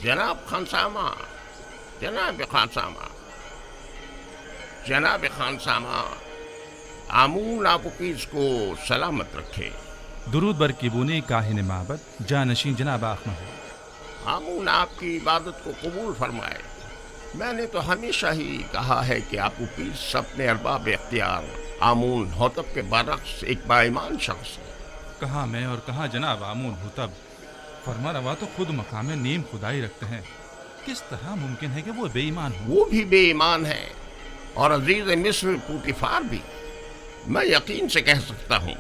जनाब खानसामा, जनाब खानसामा, जनाब खानसामा, आमून आपुकीज को सलामत रखे। दुरूद बर किबूनी काहिन माबद जानशीन जनाब आखमहू। आमून आपकी इबादत को कबूल फरमाए। मैंने तो हमेशा ही कहा है कि आपुकीज अपने अरबाब इख्तियार आमून होतब के बरक्स एक बाईमान शख्स है। कहाँ मैं और कहाँ जनाब आमून हुतब, फरमा रवा तो खुद मकाम नीम खुदाई रखते हैं। किस तरह मुमकिन है कि वो बेईमान हो? वो भी बेईमान है और अजीज मिस्र पुतिफार भी। मैं यकीन से कह सकता हूँ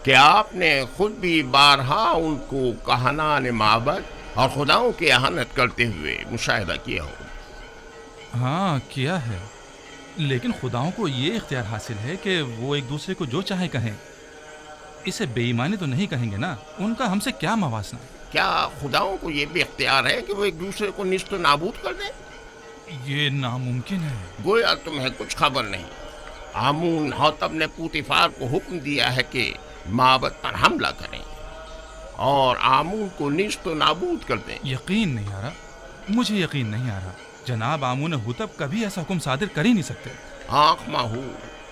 कि आपने खुद भी बारहा उनको कहानान माबद और खुदाओं की अहानत करते हुए मुशाहिदा किया हो। हाँ किया है, लेकिन खुदाओं को ये इख्तियार हासिल है कि वो एक दूसरे को जो चाहे कहें। इसे बेईमानी तो नहीं कहेंगे ना, उनका हमसे क्या मवासना? क्या खुदाओं को ये भी इख्तियार है कि वो एक दूसरे को निस्त नाबूद कर दें? ये नामुमकिन है। गोया तुम्हें कुछ खबर नहीं। आमून हौतब ने पुतिफार को हुक्म दिया है कि माबद पर हमला करें और आमून को निस्त नाबूद कर दें। यकीन नहीं आ रहा, मुझे यकीन नहीं आ रहा। जनाब आमून हुतब कभी ऐसा हुक्म सादिर कर ही नहीं सकते। आँख माहू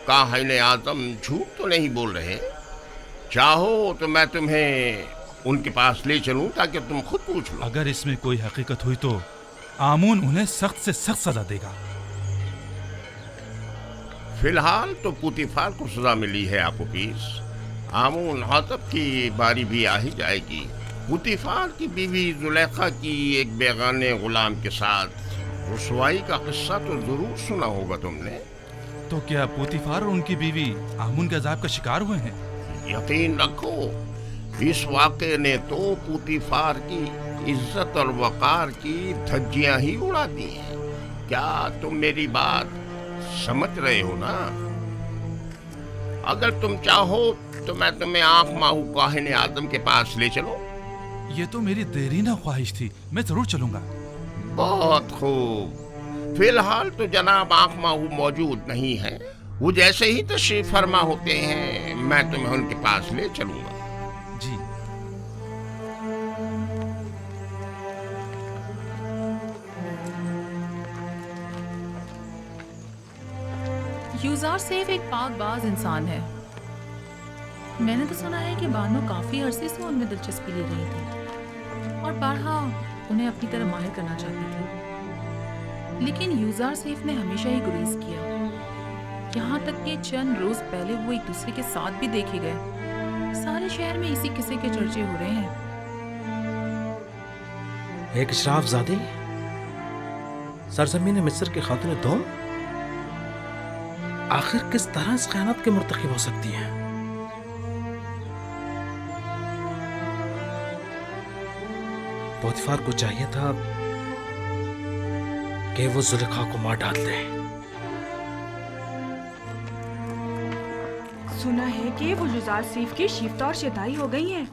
काहिन आज़म झूठ तो नहीं बोल रहे। चाहो तो मैं तुम्हें उनके पास ले चलूं ताकि तुम खुद पूछ लो। अगर इसमें कोई हकीकत हुई तो आमून उन्हें सख्त से सख्त सजा देगा। फिलहाल तो पुतिफार को सजा मिली है आपुकीस। आमून हौतब की बारी भी आ ही जाएगी। पुतिफार की बीवी जुलेखा की एक बेगाने गुलाम के साथ रुसवाई का किस्सा तो जरूर सुना होगा तुमने। तो क्या पुतिफार और उनकी बीवी आमून के अजाब का शिकार हुए हैं? यकीन रखो, इस वाक़े ने तो पुतिफार की इज्जत और वक़ार की धज्जियां ही उड़ा दी हैं। क्या तुम मेरी बात समझ रहे हो ना? अगर तुम चाहो तो मैं तुम्हें आँख माहू काहिन आज़म के पास ले चलो। ये तो मेरी देरीना ख्वाहिश थी, मैं जरूर चलूंगा। बहुत खूब। फिलहाल तो जनाब आँख माहू मौजूद नहीं है। वो जैसे ही तशरीफ फरमा होते हैं मैं तुम्हें उनके पास ले चलूंगा। जी। यूज़ार सैफ एक पाकबाज इंसान है। मैंने तो सुना है कि बानो काफ़ी अरसे से उनमें दिलचस्पी ले रही थी और बारहा उन्हें अपनी तरह माहिर करना चाहती थी, लेकिन यूज़ार सैफ ने हमेशा ही गुरेज किया। यहाँ तक कि चंद रोज पहले वो एक दूसरे के साथ भी देखे गए। सारे शहर में इसी किस्से के चर्चे हो रहे हैं। एक इशराफजादी सरजमीन मिस्र के खातून दोम आखिर किस तरह इस खयानत के मुर्तकिब हो सकती हैं? पोतीफार को चाहिए था कि वो जुलेखा को मार डाल दे। सुना है कि वो युजार सैफ की शिफ्ता और शदाई हो गई हैं।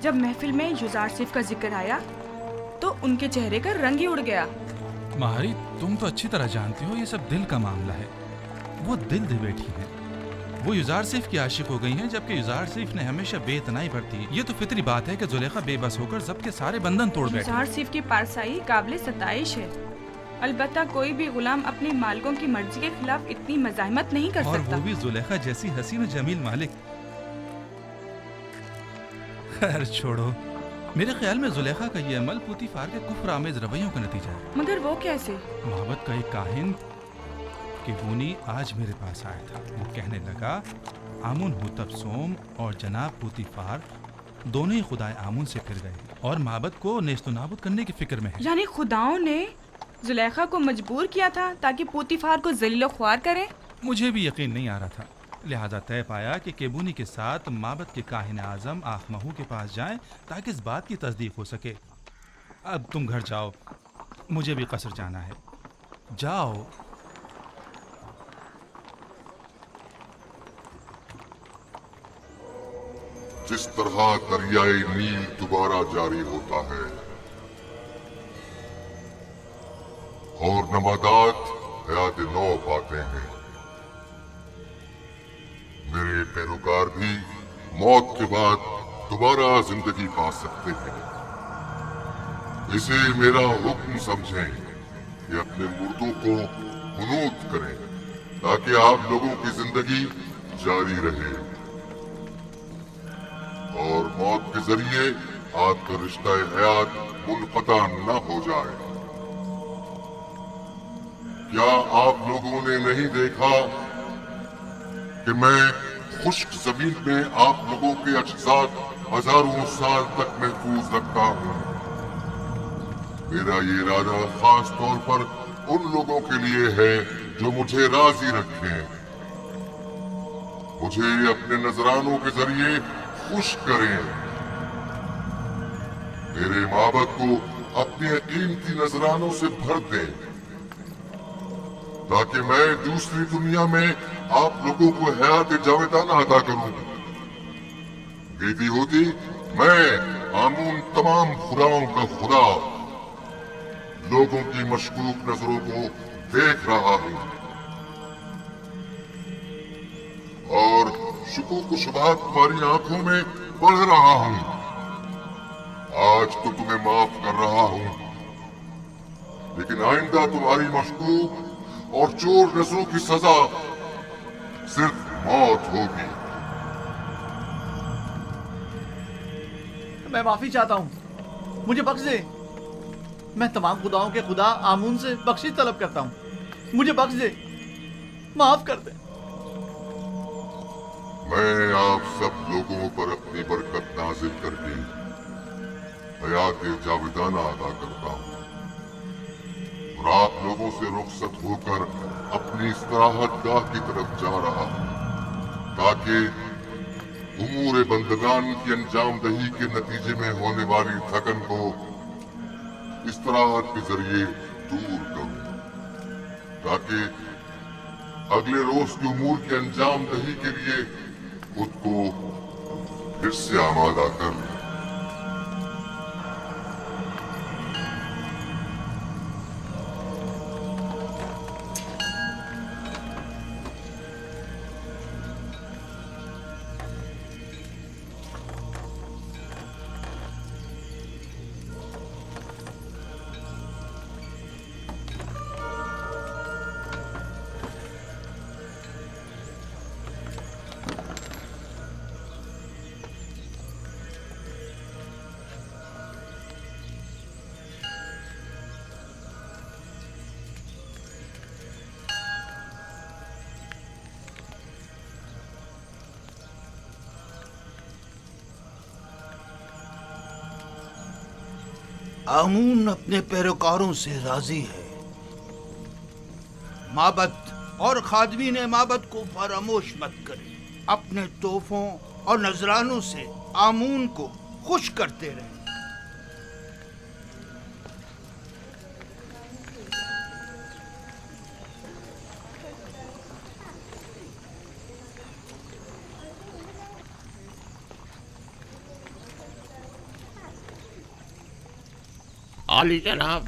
जब महफिल में युजार सैफ का जिक्र आया तो उनके चेहरे का रंग ही उड़ गया। मारी, तुम तो अच्छी तरह जानती हो ये सब दिल का मामला है। वो दिल दे बैठी है। वो युजार सैफ की आशिक हो गई हैं, जबकि युजार सैफ ने हमेशा बेतनाई बरती। ये तो फितरी बात है कि जुलेखा बेबस होकर सबके सारे बंधन तोड़ बैठी। युजार सैफ की पारसाई काबिल सताइश है। अलबत्ता कोई भी गुलाम अपने मालिकों की मर्जी के खिलाफ इतनी मज़ाहमत नहीं कर सकता। और वो भी जुलेखा जैसी हसीन जमील मालिक। खैर छोड़ो, मेरे ख्याल में जुलेखा का ये अमल पुतिफार के कुफ्र आमेज रवैयों का नतीजा है। मगर वो कैसे? मोहब्बत का एक काहिन किबूनी आज मेरे पास आया था। वो कहने लगा आमुन हुतब सोम और जनाब पुतिफार दोनों ही खुदाए आमुन से फिर गए और माबद को नेस्तो नाबूद करने की फिक्र में है। यानी खुदाओं ने जुलेखा को मजबूर किया था ताकि पुतिफार को जलीलो ख्वार करें। मुझे भी यकीन नहीं आ रहा था, लिहाजा तय पाया कि केबूनी के साथ माबद के काहिन आजम आखमहू के पास जाएं ताकि इस बात की तस्दीक हो सके। अब तुम घर जाओ, मुझे भी कसर जाना है। जाओ। जिस तरह दरियाए नील दोबारा जारी होता है और नबातात हयात नौ पाते हैं, मेरे पैरोकार भी मौत के बाद दोबारा जिंदगी पा सकते हैं। इसे मेरा हुक्म समझें कि अपने मुर्दों को हुनूत करें ताकि आप लोगों की जिंदगी जारी रहे और मौत के जरिए आपका रिश्ता हयात मुनक़ता न हो जाए। क्या आप लोगों ने नहीं देखा कि मैं खुश्क जमीन में आप लोगों के अज्जात हजारों साल तक महफूज रखता हूँ? मेरा ये इरादा खास तौर पर उन लोगों के लिए है जो मुझे राजी रखें। मुझे अपने नजरानों के जरिए खुश करें। मेरे माबद को अपने कीमती नजरानों से भर दें ताकि मैं दूसरी दुनिया में आप लोगों को हयात जावेदाना अता करूं। बीती होती मैं आमून तमाम खुदाओं का खुदा लोगों की मशकूक नजरों को देख रहा हूं और शुकूक शुबहात तुम्हारी आंखों में पढ़ रहा हूं। आज तो तुम्हें माफ कर रहा हूं, लेकिन आइंदा तुम्हारी मशकूक और चोर नजरों की सजा सिर्फ मौत होगी। मैं माफी चाहता हूँ, मुझे बख्श दे। मैं तमाम खुदाओं के खुदा आमून से बख्शिश तलब करता हूँ, मुझे बख्श दे, माफ कर दे। मैं आप सब लोगों पर अपनी बरकत नाजिल करके हयात जावेदाना अदा करता हूँ और आप लोगों से रुखसत होकर अपनी इस्तराहत गाह की तरफ जा रहा हूँ ताकि उमूर बंदगान की अंजाम दही के नतीजे में होने वाली थकन को इस्तराहत के जरिए दूर करूं, ताकि अगले रोज की उमूर के अंजाम दही के लिए खुद को फिर से आमादा कर लूं। आमून अपने पैरोकारों से राजी है। माबद और खादमीन माबद को फरामोश मत करें। अपने तोहफों और नजरानों से आमून को खुश करते रहें। आली जनाब,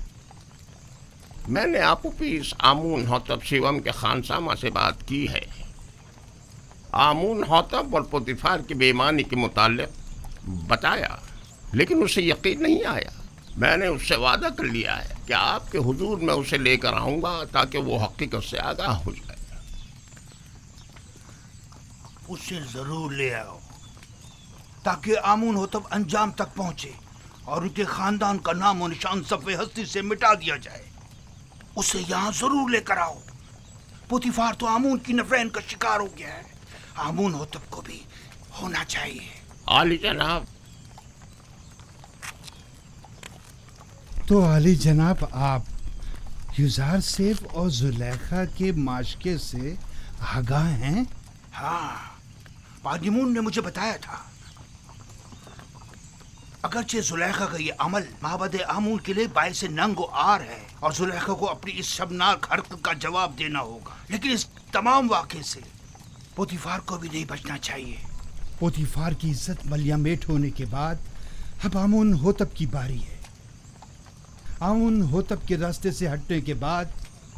मैंने आपुपीस आमून होतब शिवम के खानसामा से बात की है। आमून होतब और पोतीफार की बेईमानी के मुताल्लिक बताया, लेकिन उसे यकीन नहीं आया। मैंने उससे वादा कर लिया है कि आपके हुजूर में उसे लेकर आऊंगा ताकि वो हकीकत से आगाह हो जाए। उसे जरूर ले आओ ताकि आमून होतब अंजाम तक पहुंचे और उनके खानदान का नाम और निशान सफ़े हस्ती से मिटा दिया जाए। उसे यहाँ जरूर लेकर आओ। पोतीफार तो आमून की नफरैन का शिकार हो गया है, आमून होतब को भी होना चाहिए। आली जनाब। तो आली जनाब, आप युजार सेफ और जुलेखा के माशके से आगाह हैं? हाँ, बादिमून ने मुझे बताया था। अगरचे जुलेखा का ये अमल माबद आमून के लिए बाइस नंगो आर है और जुलेखा को अपनी इस शर्मनाक हरकत का जवाब देना होगा, लेकिन इस तमाम वाक़े से पोतीफार को भी नहीं बचना चाहिए। पोतीफार की इज्जत मलियामेट होने के बाद अब आमून होतब की बारी है। आमून होतब के रास्ते से हटने के बाद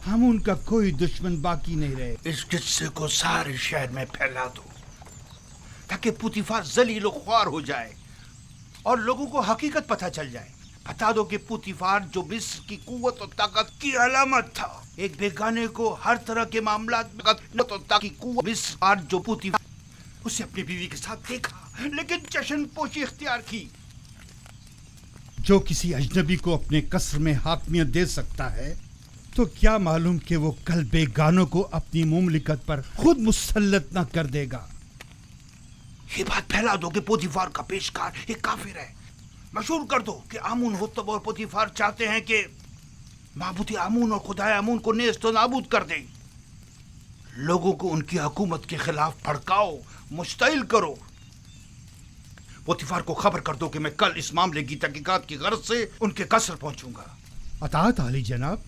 आमून का कोई दुश्मन बाकी नहीं रहे। इस किस्से को सारे शहर में फैला दो ताकि पोतीफार जलील ख्वार हो जाए और लोगों को हकीकत पता चल जाए। बता दो कि पुतीफार जो मिस्र की कुव्वत और ताकत की अलामत था, एक बेगाने को हर तरह के मामलात में ताकत की कुव्वत, मिस्र जो पुतीफार उसे अपनी बीवी के साथ देखा लेकिन जश्न पोशी इख्तियार की। जो किसी अजनबी को अपने कसर में हाकमियत दे सकता है, तो क्या मालूम कि वो कल बेगानों को अपनी मुमलिकत पर खुद मुसल्लत न कर देगा। ये बात फैला दो कि पोतीफार का पेशकार एक काफिर है। मशहूर कर दो कि आमून होतब और पोतीफार चाहते हैं कि माबूद आमून और खुदाए आमून को नेस्त नाबूद कर दें। लोगों को उनकी हुकूमत के खिलाफ भड़काओ, मुश्तइल करो। पोतीफार को खबर कर दो कि मैं कल इस मामले की तहकीकात की गर्ज से उनके कसर पहुंचूंगा। अतात आली जनाब।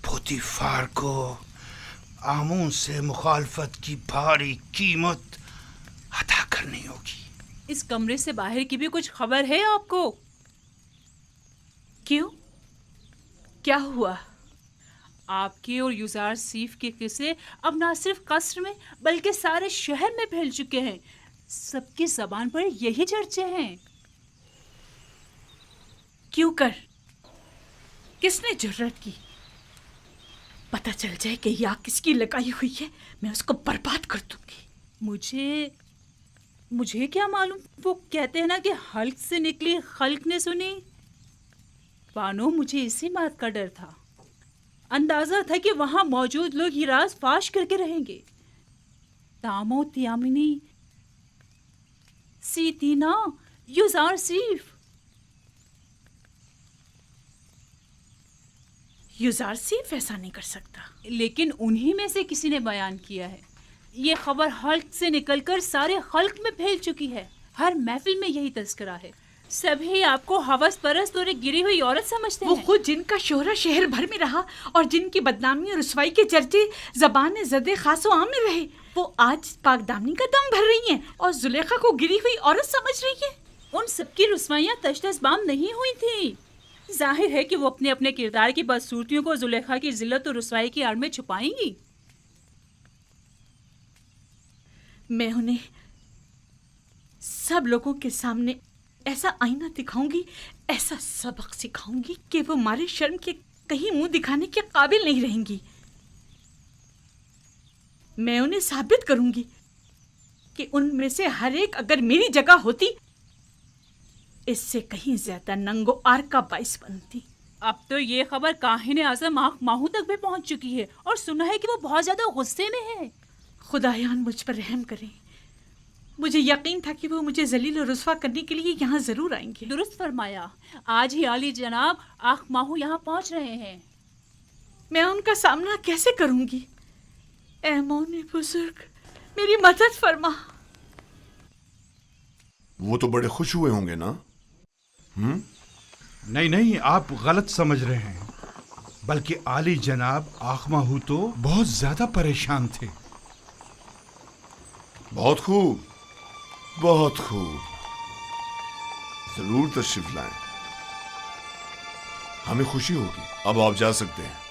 पोतीफार को आमून से मुखालफत की भारी कीमत अदा करनी होगी। इस कमरे से बाहर की भी कुछ खबर है आपको? क्यों, क्या हुआ? आपके और युजार सीफ के किस्से अब ना सिर्फ कसर में बल्कि सारे शहर में फैल चुके हैं। सबकी जबान पर यही चर्चे हैं। क्यों कर? किसने जुर्रत की? पता चल जाए कि यह किसकी लगाई हुई है, मैं उसको बर्बाद कर दूंगी। मुझे क्या मालूम। वो कहते हैं ना कि हल्क से निकली खल्क ने सुनी। बानो, मुझे इसी बात का डर था। अंदाजा था कि वहां मौजूद लोग ये राज फाश करके रहेंगे। तामो तियामिनी सीतीना युजार सीफ। युजार सीफ ऐसा नहीं कर सकता। लेकिन उन्हीं में से किसी ने बयान किया है। ये खबर हल्क से निकलकर सारे खल्क में फैल चुकी है। हर महफिल में यही तस्करा है। सभी आपको हवस परस्त और एक गिरी हुई औरत समझते हैं। वो खुद जिनका शोहरा शहर भर में रहा और जिनकी बदनामी और रुसवाई के चर्चे ज़बान ज़दे खासो आम में रहे, वो आज पाकदामनी का दम भर रही हैं और जुलेखा को गिरी हुई औरत समझ रही है। उन सबकी रुसवाइयाँ तशतशबाम नहीं हुई थी। जाहिर है कि वो अपने अपने किरदार की बदसूरतियों को जुलेखा की जिल्लत और रुसवाई की आड़ में छुपाएंगी। मैं उन्हें सब लोगों के सामने ऐसा आईना दिखाऊंगी, ऐसा सबक सिखाऊंगी कि वो मारे शर्म के कहीं मुंह दिखाने के काबिल नहीं रहेंगी। मैं उन्हें साबित करूंगी कि उनमें से हर एक अगर मेरी जगह होती, इससे कहीं ज्यादा नंगो आर का बाइस बनती। अब तो ये खबर काहिन आज़म आँख माहू तक भी पहुंच चुकी है और सुना है कि वो बहुत ज्यादा गुस्से में है। खुदायान मुझ पर रहम करें। मुझे यकीन था कि वो मुझे जलील और रुस्वा करने के लिए यहाँ जरूर आएंगे। दुरुस्त फरमाया। आज ही आली जनाब आँख माहू यहाँ पहुँच रहे हैं। मैं उनका सामना कैसे करूंगी? ऐ मौनी बुजुर्ग, मेरी मदद फरमा। वो तो बड़े खुश हुए होंगे ना? नहीं नहीं, आप गलत समझ रहे हैं। बल्कि आली जनाब आखमाहू तो बहुत ज्यादा परेशान थे। बहुत खूब, बहुत खूब। जरूर तशरीफ लाएं, हमें खुशी होगी। अब आप जा सकते हैं।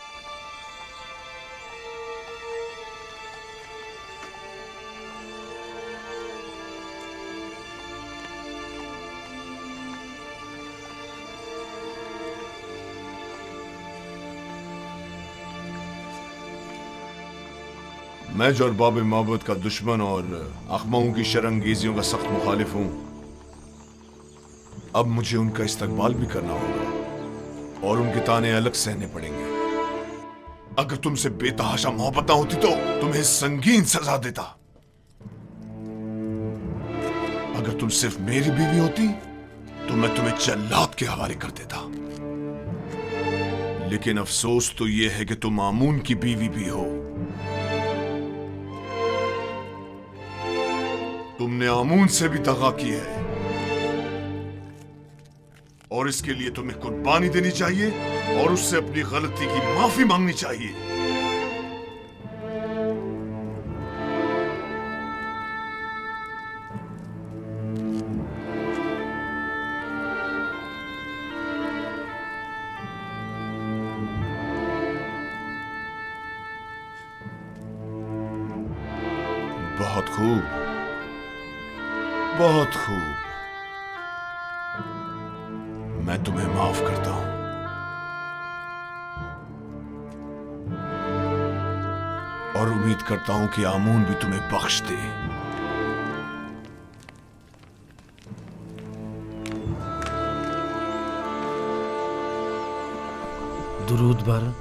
मैं जो अरबाब माबद का दुश्मन और अखमाओं की शरंगेजियों का सख्त मुखालिफ हूं, अब मुझे उनका इस्तकबाल भी करना होगा और उनके ताने अलग सहने पड़ेंगे। अगर तुमसे बेतहाशा मोहब्बत ना होती तो तुम्हें संगीन सजा देता। अगर तुम सिर्फ मेरी बीवी होती तो मैं तुम्हें जल्लाद के हवाले कर देता। लेकिन अफसोस तो यह है कि तुम आमून की बीवी भी हो। तुमने आमून से भी दगा की है और इसके लिए तुम्हें कुर्बानी देनी चाहिए और उससे अपनी गलती की माफी मांगनी चाहिए। बहुत खूब, बहुत खूब। मैं तुम्हें माफ करता हूं। और उम्मीद करता हूं कि आमून भी तुम्हें बख्श दे। दुरूद बर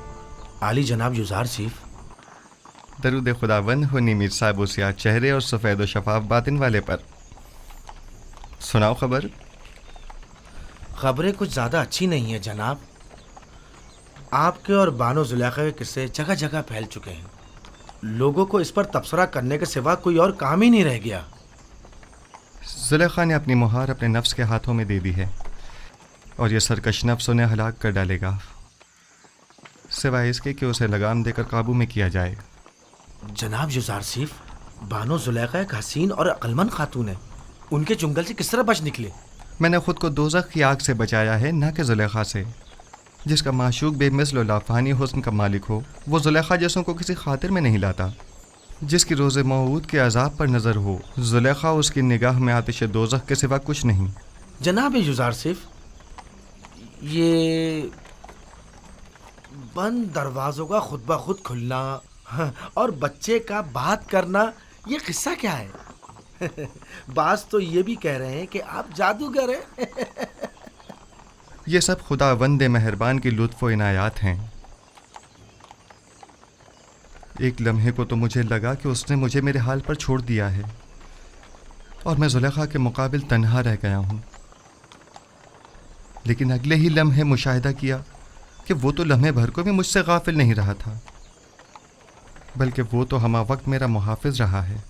आली जनाब युजार सीफ। दरूद खुदावंद हो मीर साहब उस याद चेहरे और सफ़ेद व शफाफ बातिन वाले पर। सुनाओ खबर। खबरें कुछ ज़्यादा अच्छी नहीं है जनाब। आपके और बानो जुलेखा के किस्से जगह जगह फैल चुके हैं। लोगों को इस पर तबसरा करने के सिवा कोई और काम ही नहीं रह गया। जुलेखा ने अपनी मुहार अपने नफ्स के हाथों में दे दी है और ये सरकश नफ्स उन्हें हलाक कर डालेगा, सिवाय इसके कि उसे लगाम देकर काबू में किया जाए। जनाब युजार सीफ, बानो जुलेखा एक हसीन और अक्लमंद खातून है। उनके चुंगल से किस तरह बच निकले? मैंने खुद को दोज़ख की आग से बचाया है, ना कि जुलेखा से। जिसका माशूक बेमिसल और लाफानी हुस्न का मालिक हो, वो जुलेखा जैसों को किसी खातिर में नहीं लाता। जिसकी रोज़े मौऊद के अजाब पर नज़र हो, जुलेखा उसकी निगाह में आतिश दोज़ख के सिवा कुछ नहीं। जनाब युजार सीफ, ये बंद दरवाज़ों का खुद ब खुद खुलना और बच्चे का बात करना, ये किस्सा क्या है? बास तो ये भी कह रहे हैं कि आप जादूगर हैं। ये सब खुदावंद मेहरबान की लुत्फ़ व इनायात हैं। एक लम्हे को तो मुझे लगा कि उसने मुझे मेरे हाल पर छोड़ दिया है और मैं जुलेखा के मुकाबिल तन्हा रह गया हूँ। लेकिन अगले ही लम्हे मुशाहिदा किया कि वो तो लम्हे भर को भी मुझसे गाफिल नहीं रहा था, बल्कि वो तो हमा वक्त मेरा मुहाफिज रहा है।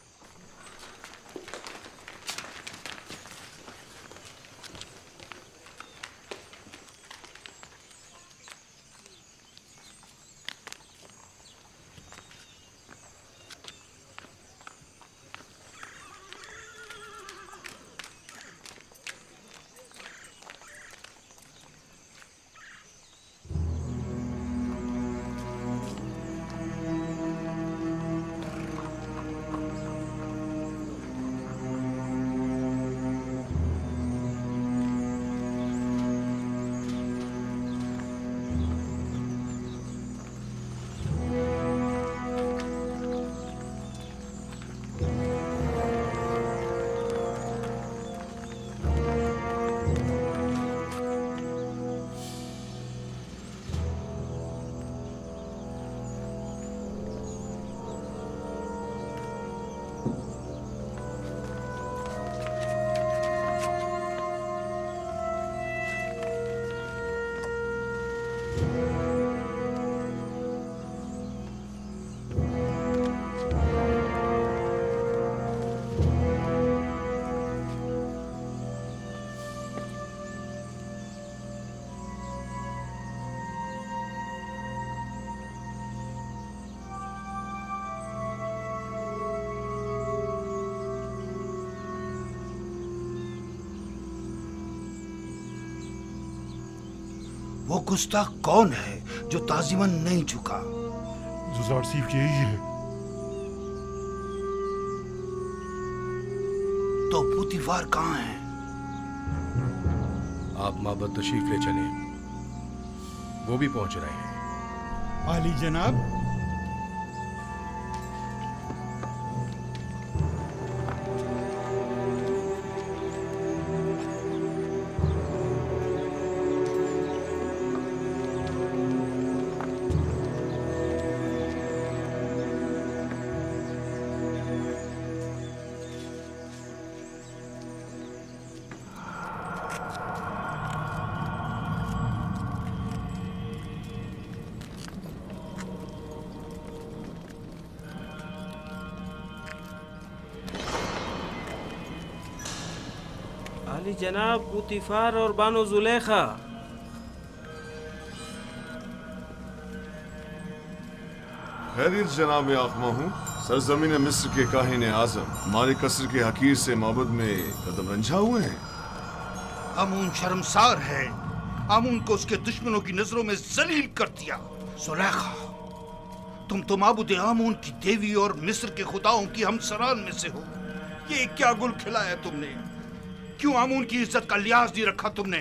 वो गुस्ताख कौन है जो ताजिमन नहीं झुका? जुजार सीफ यही है। तो पुतिफार कहाँ है? आप माबद तशरीफ ले चले, वो भी पहुंच रहे हैं। आली जनाब, आली जनाब, पुतिफार और बानो जुलेखा। खैरियत जनाब आखमा हूँ। सरजमीन मिस्र के काहिन आजम मालिक कसर के हकीर से माबद में कदम रंझा हुए हैं। आमून शर्मसार है। आमून को उसके दुश्मनों की नजरों में जलील कर दिया। जुलेखा, तुम तो माबुद आमून की देवी और मिस्र के खुदाओं की हमसरान में से हो। ये क्या गुल खिलाया तुमने? क्यों आमून की इज्जत का लिहाज नहीं रखा तुमने?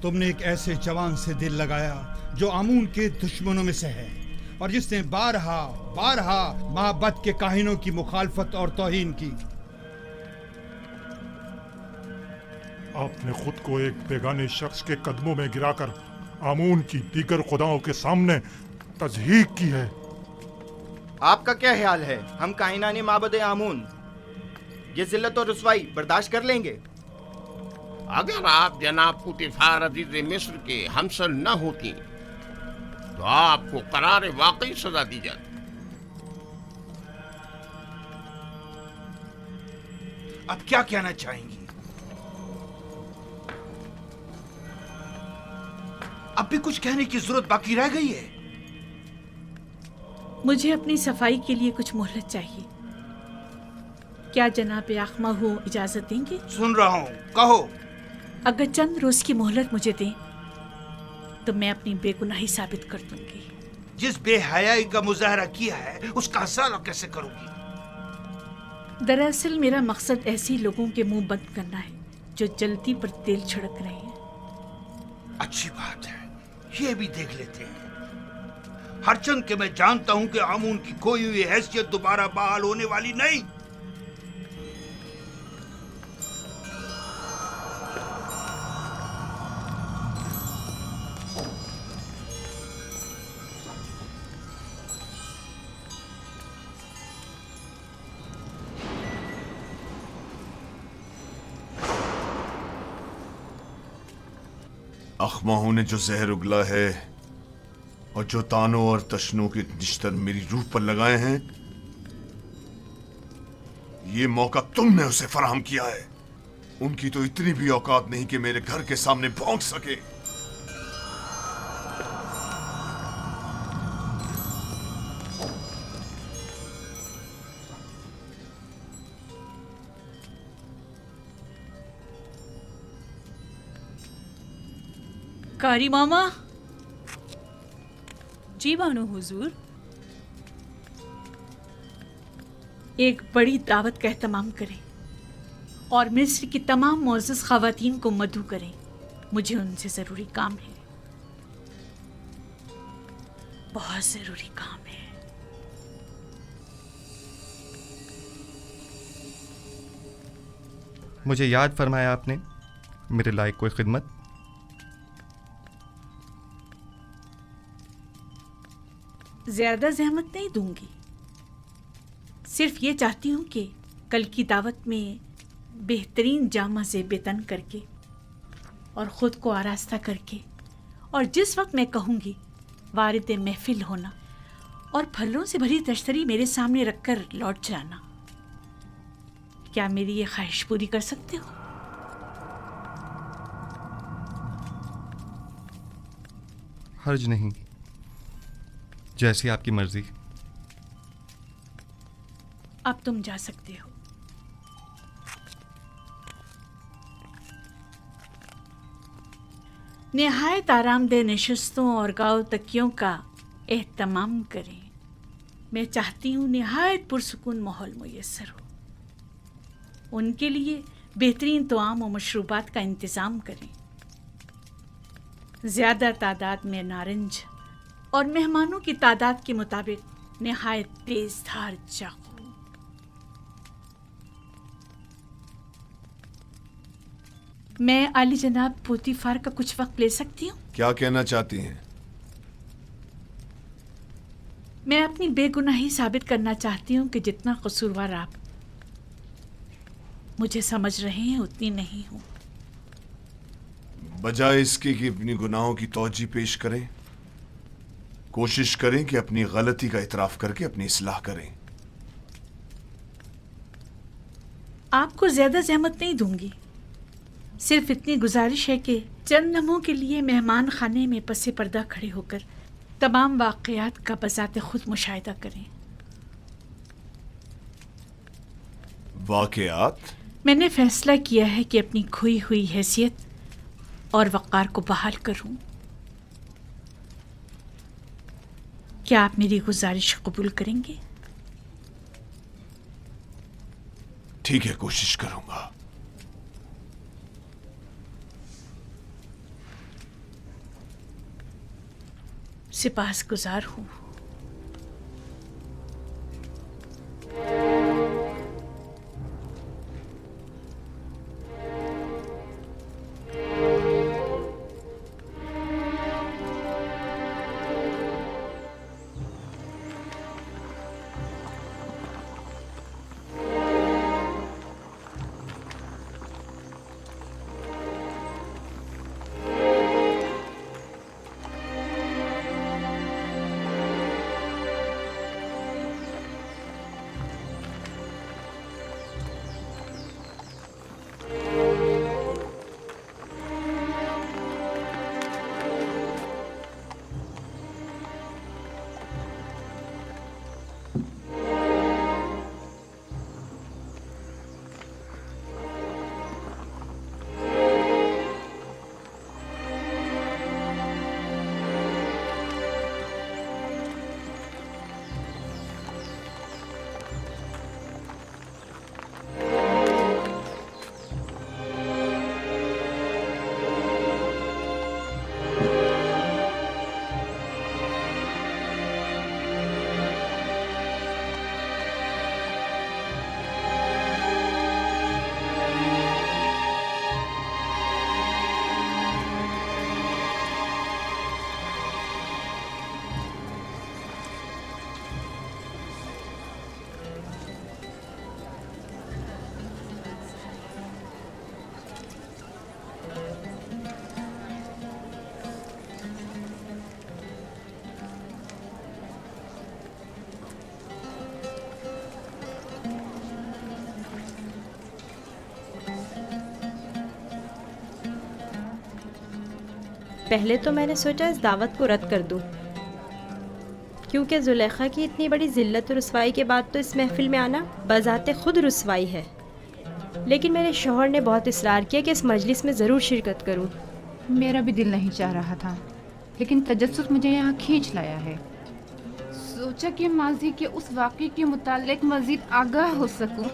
تم نے ایک ایسے جوان سے دل لگایا جو آمون کے دشمنوں میں سے ہے اور جس نے بارہا بارہا معبد کے کاہنوں کی مخالفت اور توہین کی. آپ نے خود کو ایک بیگانے شخص کے قدموں میں گرا کر آمون کی دیگر خداؤں کے سامنے تضحیق کی ہے. آپ کا کیا خیال ہے؟ ہم کائنان معبد آمون یہ ذلت اور رسوائی برداشت کر لیں گے؟ اگر آپ جناب پوتیفار عزیز مصر کے ہمسر نہ ہوتی تو آپ کو قرار واقعی سزا دی جاتی. اب کیا کہنا چاہیں گی؟ اب بھی کچھ کہنے کی ضرورت باقی رہ گئی ہے؟ مجھے اپنی صفائی کے لیے کچھ مہلت چاہیے. کیا جناب آخمہو اجازت دیں گے؟ سن رہا ہوں، کہو. اگر چند روز کی مہلت مجھے دیں تو میں اپنی بے گناہی ثابت کر دوں گی. جس بے حیائی کا مظاہرہ کیا ہے اس کا حصہ کیسے کروں گی؟ دراصل میرا مقصد ایسے لوگوں کے منہ بند کرنا ہے جو جلدی پر تیل چھڑک رہے ہیں. اچھی بات ہے، یہ بھی دیکھ لیتے ہیں. ہرچند کہ میں جانتا ہوں کہ آمون کی کھوئی ہوئی حیثیت دوبارہ بحال ہونے والی نہیں. اخماہوں نے جو زہر اگلا ہے اور جو تانوں اور تشنوں کے نشتر میری روح پر لگائے ہیں، یہ موقع تم نے اسے فراہم کیا ہے. ان کی تو اتنی بھی اوقات نہیں کہ میرے گھر کے سامنے بھونک سکے. کاری ماما. جی بانو حضور. ایک بڑی دعوت کا اہتمام کریں اور مصر کی تمام معزز خواتین کو مدعو کریں. مجھے ان سے ضروری کام ہے، بہت ضروری کام ہے. مجھے یاد فرمایا آپ نے میرے لائق کوئی خدمت؟ زیادہ زحمت نہیں دوں گی. صرف یہ چاہتی ہوں کہ کل کی دعوت میں بہترین جامہ سے بے تن کر کے اور خود کو آراستہ کر کے اور جس وقت میں کہوں گی وارد محفل ہونا اور پھلوں سے بھری تشتری میرے سامنے رکھ کر لوٹ جانا. کیا میری یہ خواہش پوری کر سکتے ہو؟ حرج نہیں، جیسی آپ کی مرضی. اب تم جا سکتے ہو. نہایت آرام دہ نشستوں اور گاؤ تکیوں کا اہتمام کریں. میں چاہتی ہوں نہایت پرسکون ماحول میسر ہو. ان کے لیے بہترین طعام و مشروبات کا انتظام کریں. زیادہ تعداد میں نارنج اور مہمانوں کی تعداد کے مطابق نہایت تیز دھار چاقو. میں عالی جناب پوتیفار کا کچھ وقت لے سکتی ہوں؟ کیا کہنا چاہتی ہیں؟ میں اپنی بے گناہی ثابت کرنا چاہتی ہوں کہ جتنا قصوروار آپ مجھے سمجھ رہے ہیں اتنی نہیں ہوں. بجائے اس کے کہ اپنی گناہوں کی توجیہ پیش کریں، کوشش کریں کہ اپنی غلطی کا اعتراف کر کے اپنی اصلاح کریں. آپ کو زیادہ زحمت نہیں دوں گی. صرف اتنی گزارش ہے کہ چند لمحوں کے لیے مہمان خانے میں پس پردہ کھڑے ہو کر تمام واقعات کا بذات خود مشاہدہ کریں. واقعات؟ میں نے فیصلہ کیا ہے کہ اپنی کھوئی ہوئی حیثیت اور وقار کو بحال کروں. کیا آپ میری گزارش قبول کریں گے؟ ٹھیک ہے، کوشش کروں گا. सिपासगुजार हूँ। پہلے تو میں نے سوچا اس دعوت کو رد کر دوں، کیونکہ زلیخا کی اتنی بڑی ذلت و رسوائی کے بعد تو اس محفل میں آنا بذات خود رسوائی ہے، لیکن میرے شوہر نے بہت اصرار کیا کہ اس مجلس میں ضرور شرکت کروں۔ میرا بھی دل نہیں چاہ رہا تھا، لیکن تجسس مجھے یہاں کھینچ لایا ہے۔ سوچا کہ ماضی کے اس واقعے کے متعلق مزید آگاہ ہو سکوں۔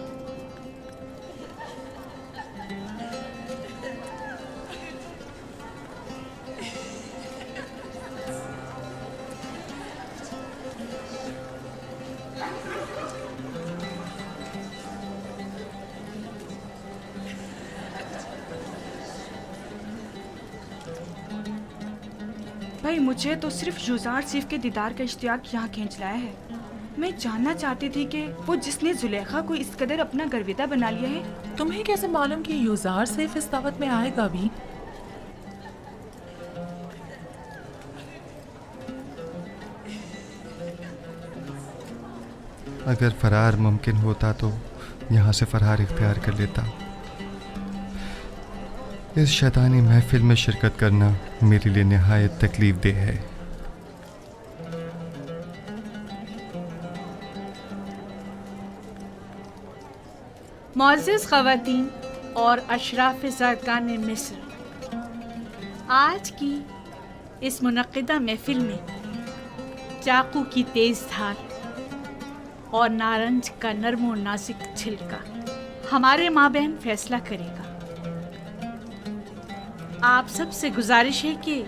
بھائی مجھے تو صرف یوزار سیف کے دیدار کا اشتیاق یہاں کھینچ لایا ہے۔ میں جاننا چاہتی تھی کہ وہ جس نے زلیخا کو اس قدر اپنا گرویدہ بنا لیا ہے، تمہیں کیسے معلوم کہ یوزار سیف اس دعوت میں آئے گا بھی؟ اگر فرار ممکن ہوتا تو یہاں سے فرار اختیار کر لیتا۔ اس شیطانی محفل میں شرکت کرنا میرے لیے نہایت تکلیف دہ ہے۔ معزز خواتین اور اشراف زرکان مصر، آج کی اس منعقدہ محفل میں چاقو کی تیز دھار اور نارنج کا نرم و نازک چھلکا ہمارے مابین فیصلہ کرے گا۔ آپ سب سے گزارش ہے کہ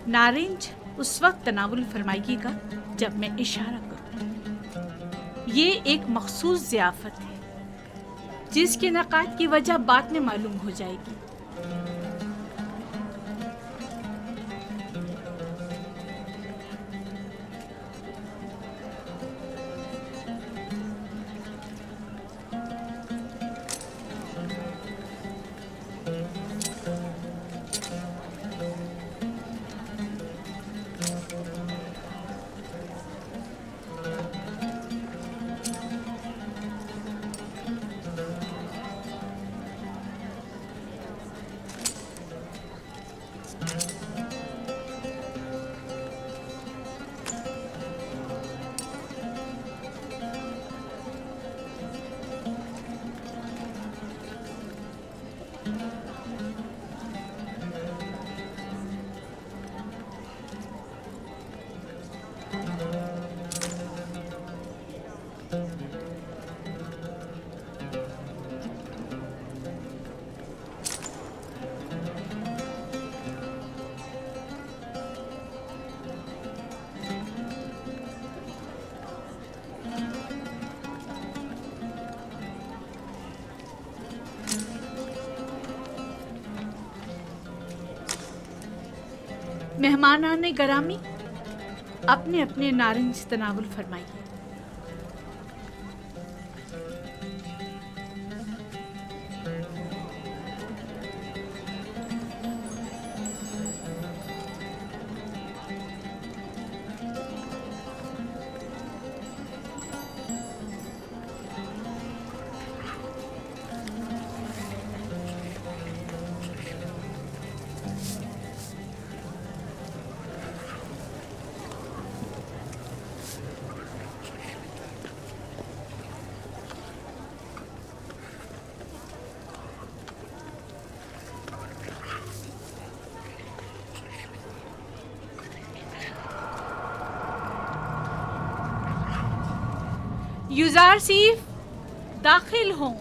نارنج اس وقت تناول فرمائیے گا جب میں اشارہ کروں۔ یہ ایک مخصوص ضیافت ہے جس کے انعقاد کی وجہ بعد میں معلوم ہو جائے گی۔ मेहमानान गरामी, अपने अपने नारंज तनावुल फरमाइए। युजार सीफ दाखिल हों।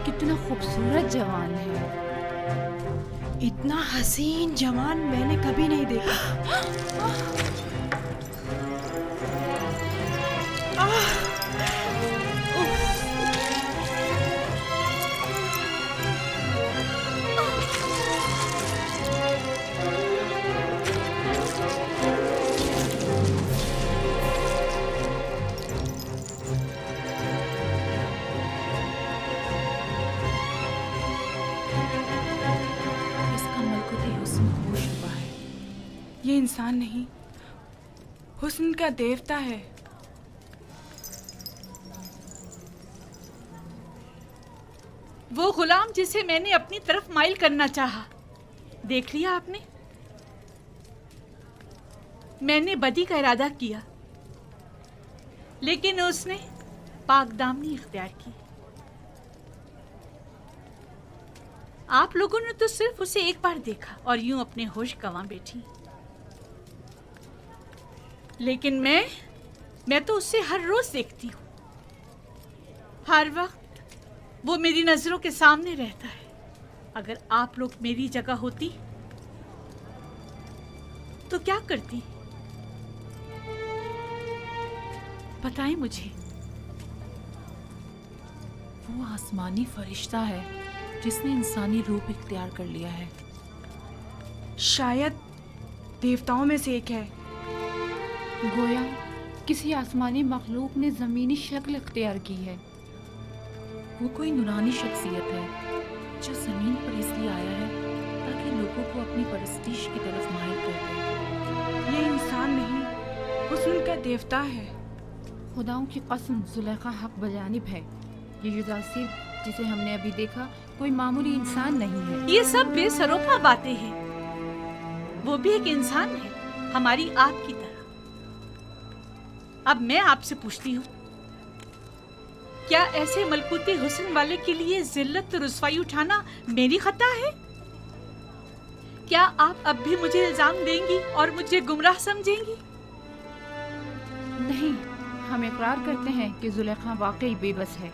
कितना खूबसूरत जवान है। इतना हसीन जवान मैंने कभी नहीं देखा। ये इंसान नहीं, हुस्न का देवता है। वो गुलाम जिसे मैंने अपनी तरफ माइल करना चाहा, देख लिया आपने? मैंने बदी का इरादा किया, लेकिन उसने पाकदामनी इख्तियार की। आप लोगों ने तो सिर्फ उसे एक बार देखा और यूं अपने होश गंवा बैठी, लेकिन मैं तो उसे हर रोज देखती हूँ। हर वक्त वो मेरी नजरों के सामने रहता है। अगर आप लोग मेरी जगह होती तो क्या करती? बताएं मुझे। वो आसमानी फरिश्ता है जिसने इंसानी रूप इख्तियार कर लिया है। शायद देवताओं में से एक है। गोया किसी आसमानी मखलूक ने ज़मीनी शक्ल इख्तियार की है। वो कोई नूरानी शख्सियत है जो ज़मीन पर इसलिए आया है ताकि लोगों को अपनी परस्तिश की तरफ माहिर कर दे। ये इंसान नहीं, हुस्न का देवता है। खुदाओं की कसम, जुलेखा हक बजानिब है। ये युजासिर जिसे हमने अभी देखा कोई मामूली इंसान नहीं है। ये सब बेसरोपा बातें हैं। वो भी एक इंसान है, हमारी आपकी तरह। अब मैं आपसे पूछती हूँ, क्या ऐसे मलकूती हुस्न वाले के लिए जिल्लत रुसवाई उठाना मेरी खता है? क्या आप अब भी मुझे इल्जाम देंगी और मुझे गुमराह समझेंगी? नहीं, हम इकरार करते हैं कि जुलेखा वाकई बेबस है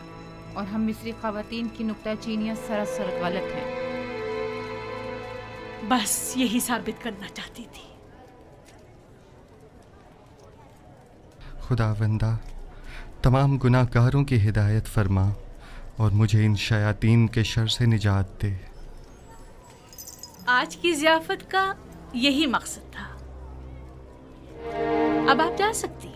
और हम मिस्री ख़वातीन की नुक्ताचीनियाँ सरासर गलत हैं। बस यही साबित करना चाहती थी। खुदावंदा, तमाम गुनाहगारों की हिदायत फरमा और मुझे इन शयातीन के शर से निजात दे। आज की ज़ियाफ़त का यही मकसद था। अब आप जा सकती हैं।